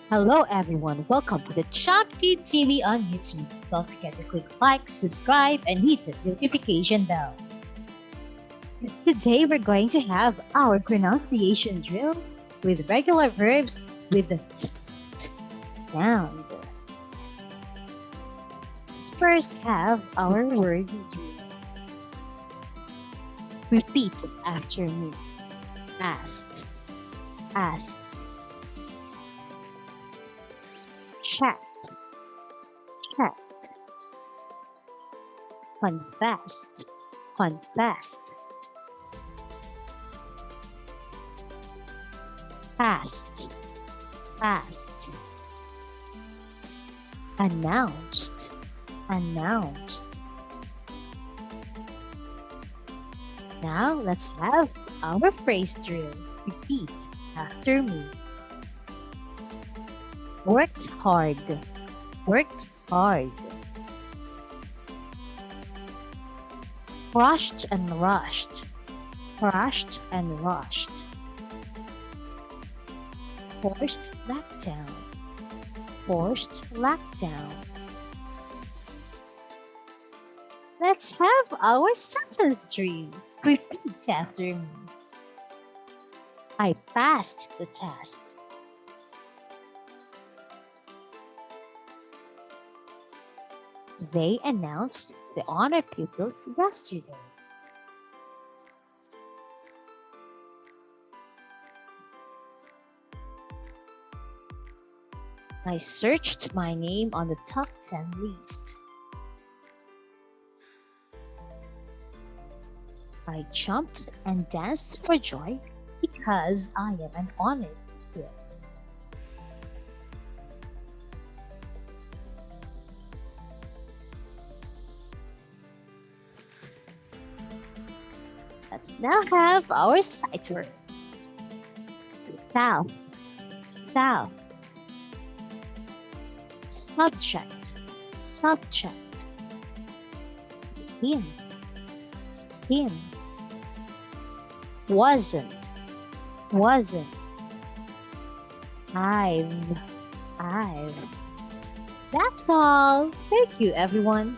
Hello everyone, welcome to the Chucky TV on YouTube. Don't forget to click like, subscribe, and hit the notification bell. Today we're going to have our pronunciation drill with regular verbs with the t sound. Let's first have our word drill. Repeat after me. Asked, asked. Checked, checked. Confessed, confessed. Asked, asked. Announced, announced. Now let's have our phrase drill. Repeat after me. Worked hard, worked hard. Rushed and rushed, rushed and rushed. Forced lockdown, forced lockdown. Let's have our sentence drill. Repeat after me. I passed the test. They announced the honor pupils yesterday. I searched my name on the top 10 list. I jumped and danced for joy because I am an honor pupil. Let's now have our sight words. South, south. Subject, subject. Skin, skin. Wasn't, wasn't. I've. That's all. Thank you, everyone.